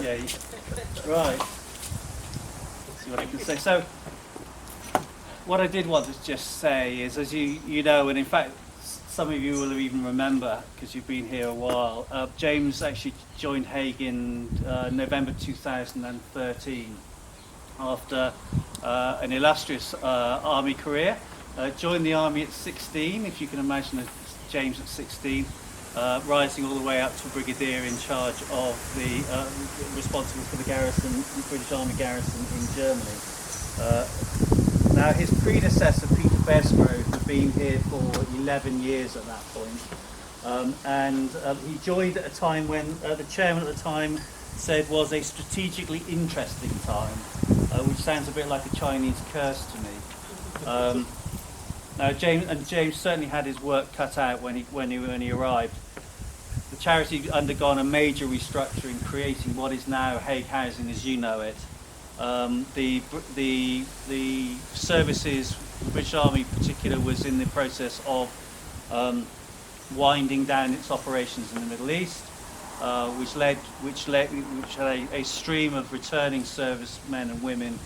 Yeah. Right. Let's see what I can say. So, what I did want to just say is, as you know, and in fact, some of you will even remember because you've been here a while. James actually joined Haig in November 2013 after an illustrious army career. Joined the army at 16, if you can imagine James at 16, rising all the way up to Brigadier in charge of the responsible for the garrison, the British Army garrison in Germany. Now his predecessor, Peter Besgrove, had been here for 11 years at that point. And he joined at a time when the chairman at the time said was a strategically interesting time, which sounds a bit like a Chinese curse to me. Now James certainly had his work cut out when he arrived. The charity had undergone a major restructuring, creating what is now Haig Housing as you know it. The services, the British Army in particular, was in the process of winding down its operations in the Middle East, which had a stream of returning servicemen and women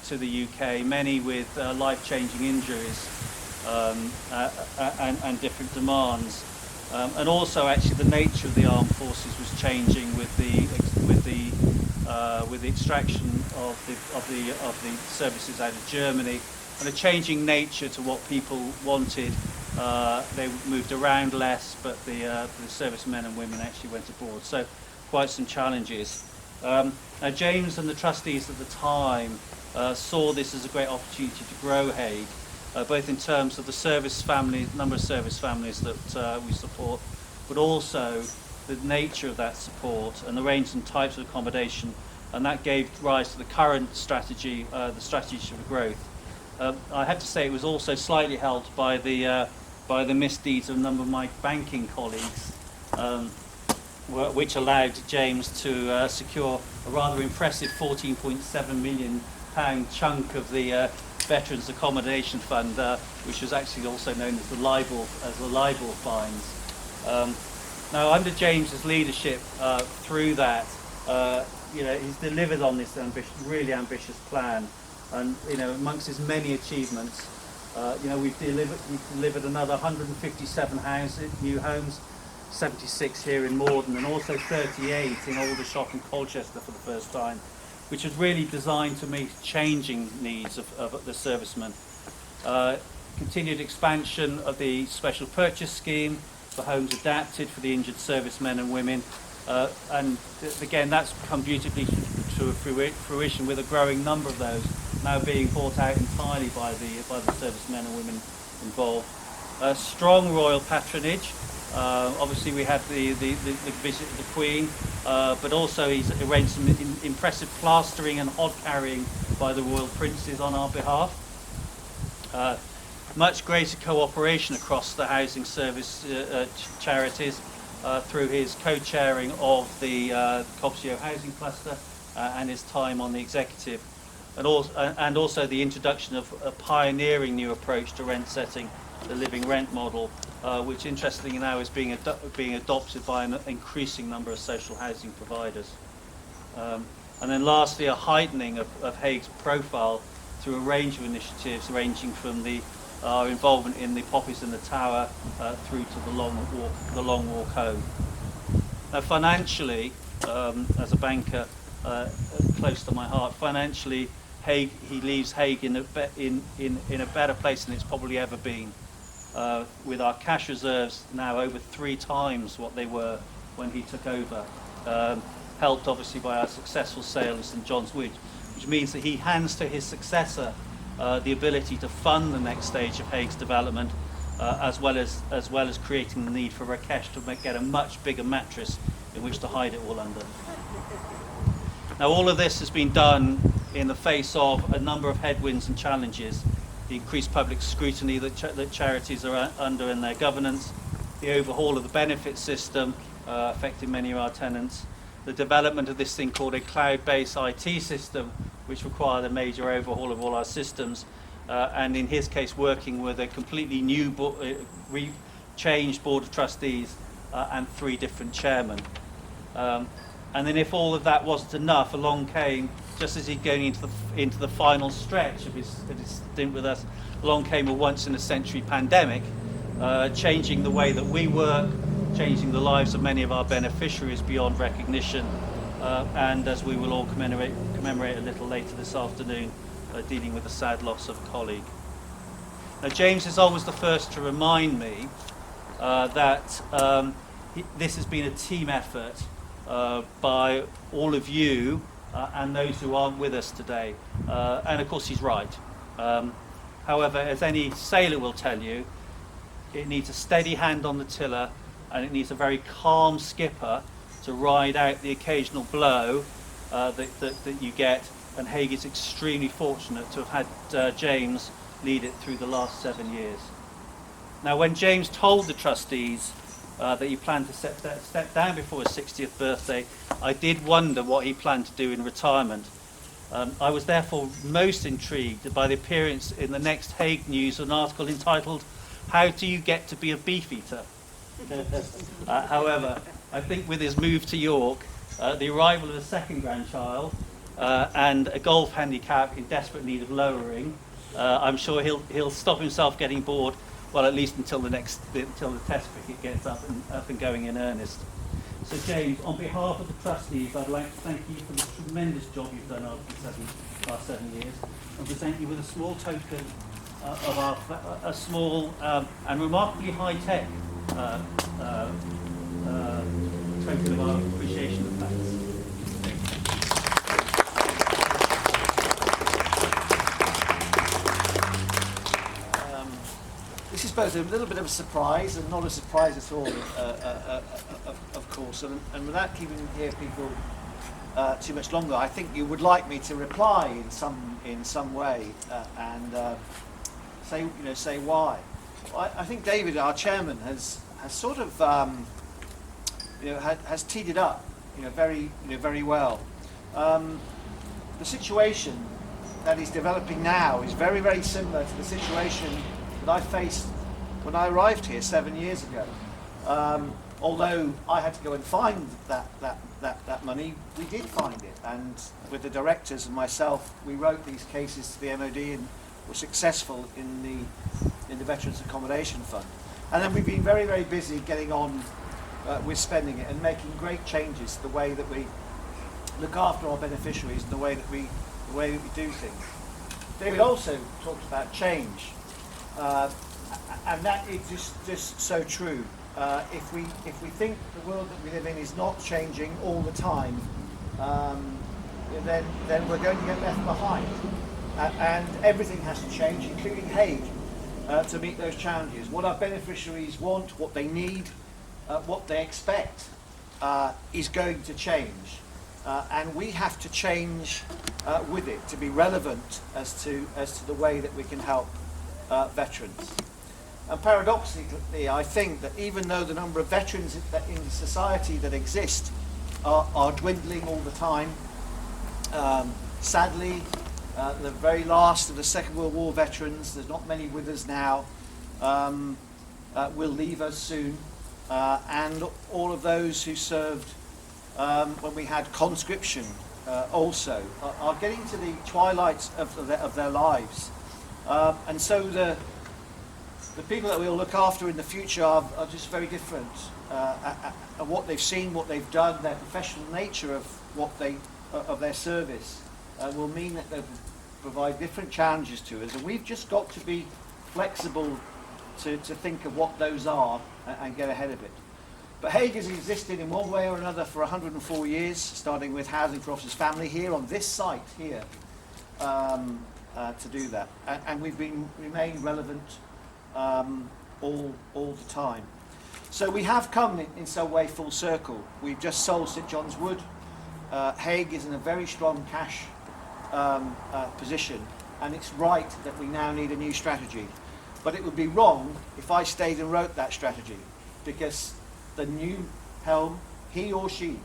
to the UK, many with life-changing injuries and different demands, and also actually the nature of the armed forces was changing with the extraction of the services out of Germany, and a changing nature to what people wanted. They moved around less, but the servicemen and women actually went abroad. So quite some challenges. Now James and the trustees at the time saw this as a great opportunity to grow Haig, both in terms of the number of service families that we support, but also the nature of that support and the range and types of accommodation, and that gave rise to the current strategy, the strategy for growth. I have to say it was also slightly helped by the misdeeds of a number of my banking colleagues, which allowed James to secure a rather impressive £14.7 million chunk of the Veterans Accommodation Fund, which was actually also known as the libel fines. Now, under James's leadership, through that, he's delivered on this really ambitious plan, and amongst his many achievements, we've delivered another 157 new homes, 76 here in Morden, and also 38 in Aldershot and Colchester for the first time, which was really designed to meet changing needs of the servicemen. Continued expansion of the special purchase scheme for homes adapted for the injured servicemen and women, and again that's come beautifully to fruition, with a growing number of those now being bought out entirely by the servicemen and women involved. Strong royal patronage. Obviously we had the visit of the Queen, but also he's arranged some impressive plastering and hod carrying by the royal princes on our behalf. Much greater cooperation across the housing service charities through his co-chairing of the Cobsio Housing Cluster and his time on the executive, and also the introduction of a pioneering new approach to rent setting, the living rent model, which interestingly now is being adopted by an increasing number of social housing providers. And then lastly, a heightening of Haig's profile through a range of initiatives ranging from our involvement in the Poppies in the Tower through to the long walk home. Now financially, as a banker close to my heart, financially he leaves Haig in a better place than it's probably ever been, with our cash reserves now over 3 times what they were when he took over, helped obviously by our successful sale of St John's Wood, which means that he hands to his successor the ability to fund the next stage of Haig's development, as well as creating the need for Rakesh to get a much bigger mattress in which to hide it all under. Now all of this has been done in the face of a number of headwinds and challenges: the increased public scrutiny that charities are under in their governance, the overhaul of the benefit system affecting many of our tenants, the development of this thing called a cloud-based IT system, which required a major overhaul of all our systems, and in his case working with a completely new changed board of trustees and 3 different chairmen. And then if all of that wasn't enough, along came, just as he'd going into the final stretch of his stint with us, along came a once-in-a-century pandemic, changing the way that we work, changing the lives of many of our beneficiaries beyond recognition, and as we will all commemorate a little later this afternoon, dealing with the sad loss of a colleague. Now, James is always the first to remind me that this has been a team effort by all of you and those who aren't with us today. And of course he's right. However, as any sailor will tell you, it needs a steady hand on the tiller and it needs a very calm skipper to ride out the occasional blow that you get. And Haig is extremely fortunate to have had James lead it through the last 7 years. Now, when James told the trustees that he planned to step down before his 60th birthday, I did wonder what he planned to do in retirement. I was therefore most intrigued by the appearance in the next Haig News of an article entitled, "How do you get to be a beefeater?" However, I think with his move to York, the arrival of a second grandchild, and a golf handicap in desperate need of lowering, I'm sure he'll stop himself getting bored. Well, at least until the test cricket gets up and going in earnest. So, James, on behalf of the trustees, I'd like to thank you for the tremendous job you've done over the last 7 years, and present you with a small token of a small and remarkably high-tech token of our appreciation and thanks. This is both a little bit of a surprise and not a surprise at all, of course. And without keeping here people too much longer, I think you would like me to reply in some way and say why. Well, I think David, our chairman, has sort of has teed it up very well. The situation that is developing now is very similar to the situation that I faced when I arrived here 7 years ago. Although I had to go and find that money, we did find it, and with the directors and myself, we wrote these cases to the MOD and were successful in the Veterans Accommodation Fund. And then we've been very busy getting on with spending it and making great changes to the way that we look after our beneficiaries and the way that we do things. David also talked about change. And that is just so true. If we think the world that we live in is not changing all the time, then we're going to get left behind. And everything has to change, including Haig, to meet those challenges. What our beneficiaries want, what they need, what they expect, is going to change. And we have to change with it to be relevant as to the way that we can help veterans. And paradoxically, I think that even though the number of veterans in society that exist are dwindling all the time, sadly, the very last of the Second World War veterans, there's not many with us now, will leave us soon, and all of those who served when we had conscription also are getting to the twilight of their lives. And so the people that we'll look after in the future are just very different. And what they've seen, what they've done, their professional nature of their service will mean that they'll provide different challenges to us. And we've just got to be flexible to think of what those are and get ahead of it. But Haig has existed in one way or another for 104 years, starting with Housing for Officers Family here on this site here. To do that, and we've remained relevant all the time. So we have come in some way full circle. We've just sold St John's Wood. Haig is in a very strong cash position, and it's right that we now need a new strategy. But it would be wrong if I stayed and wrote that strategy, because the new helm, he or she,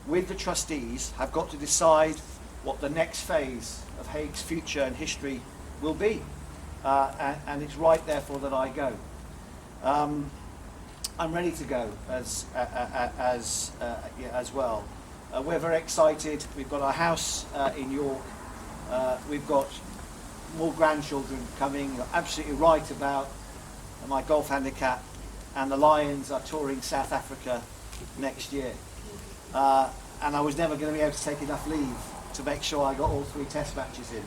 with the trustees, have got to decide what the next phase of Haig's future and history will be. And it's right, therefore, that I go. I'm ready to go as well. We're very excited. We've got our house in York. We've got more grandchildren coming. You're absolutely right about my golf handicap, and the Lions are touring South Africa next year. And I was never going to be able to take enough leave to make sure I got all 3 test matches in.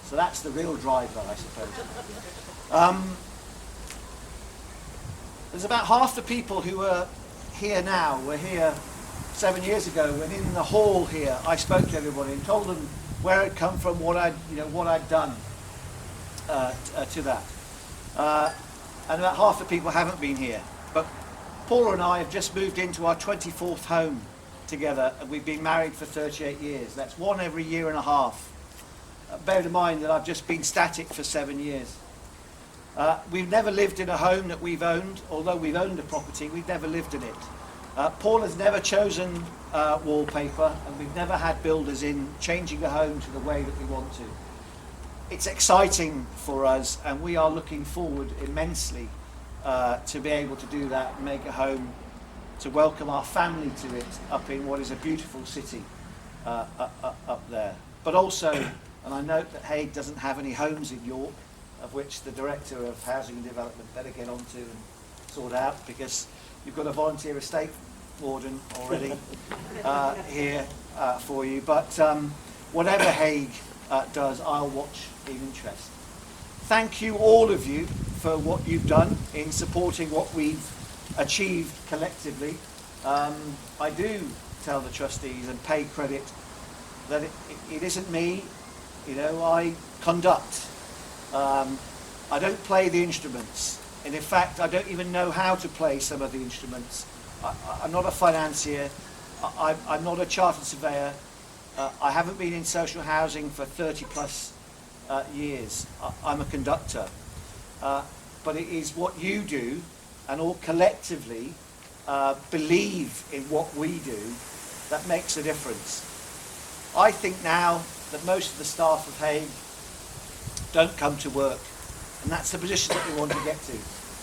So that's the real driver, I suppose. There's about half the people who are here now were here 7 years ago, when in the hall here I spoke to everybody and told them where I'd come from, what I'd done to that. And about half the people haven't been here. But Paula and I have just moved into our 24th home together, and we've been married for 38 years. That's one every year and a half. Bear in mind that I've just been static for 7 years. We've never lived in a home that we've owned. Although we've owned a property, we've never lived in it. Paul has never chosen wallpaper, and we've never had builders in changing a home to the way that we want to. It's exciting for us, and we are looking forward immensely to be able to do that and make a home to welcome our family to it up in what is a beautiful city up there. But also, and I note that Haig doesn't have any homes in York, of which the Director of Housing and Development better get onto and sort out, because you've got a volunteer estate warden already here for you. But whatever Haig does, I'll watch in interest. Thank you, all of you, for what you've done in supporting what we've achieved collectively. I do tell the trustees and pay credit that it isn't me. I conduct. I don't play the instruments, and in fact I don't even know how to play some of the instruments. I'm not a financier, I'm not a chartered surveyor, I haven't been in social housing for 30 plus years. I'm a conductor, but it is what you do and all collectively believe in what we do that makes a difference. I think now that most of the staff of Haig don't come to work, and that's the position that we want to get to.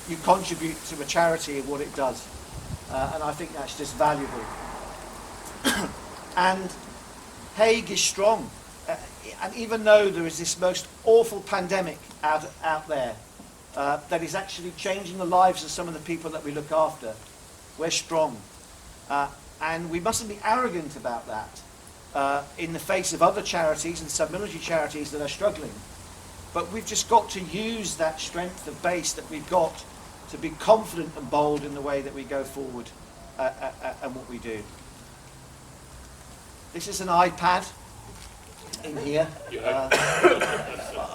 You contribute to a charity and what it does, and I think that's just valuable. And Haig is strong, and even though there is this most awful pandemic out there that is actually changing the lives of some of the people that we look after, we're strong, and we mustn't be arrogant about that in the face of other charities and sub-military charities that are struggling. But we've just got to use that strength of base that we've got to be confident and bold in the way that we go forward and what we do. This is an iPad in here.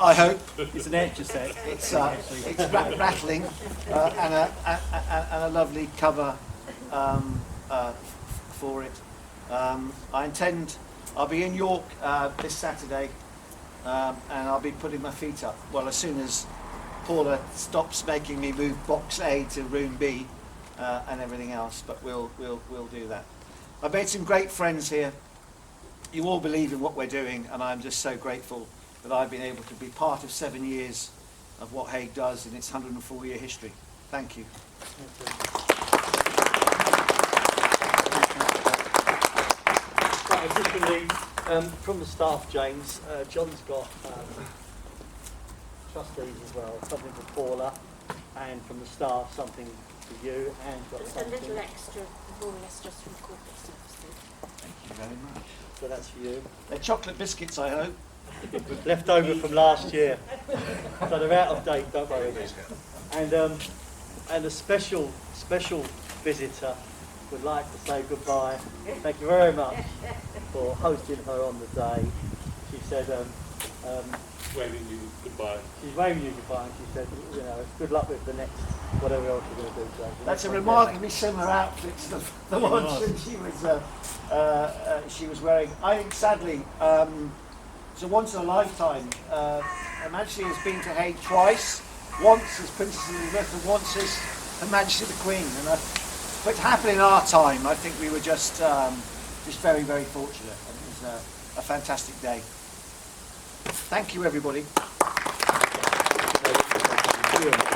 I hope. It's an etch set. It's rattling and a lovely cover for it. I'll be in York this Saturday. And I'll be putting my feet up. Well, as soon as Paula stops making me move box A to room B and everything else, but we'll do that. I've made some great friends here. You all believe in what we're doing, and I'm just so grateful that I've been able to be part of 7 years of what Haig does in its 104-year history. Thank you. Additionally, from the staff, James, John's got trustees as well, something for Paula, and from the staff, something for you, and got Just something. a little extra, more or less just from corporate services. Thank you very much. So that's for you. They're chocolate biscuits, I hope. Left over from last year. So they're out of date, don't worry. And a special visitor would like to say goodbye. Thank you very much for hosting her on the day. She said, waving you goodbye. she's waving you goodbye, and she said, good luck with the next, whatever else you're going to do, Jay. That's a remarkably similar outfit to the ones that she was wearing. I think, sadly, it's a once in a lifetime. Majesty has been to Haig twice. Once as Princess Elizabeth, and once as Her Majesty the Queen. And but to happen in our time, I think we were just very, very fortunate. And it was a fantastic day. Thank you, everybody. Thank you.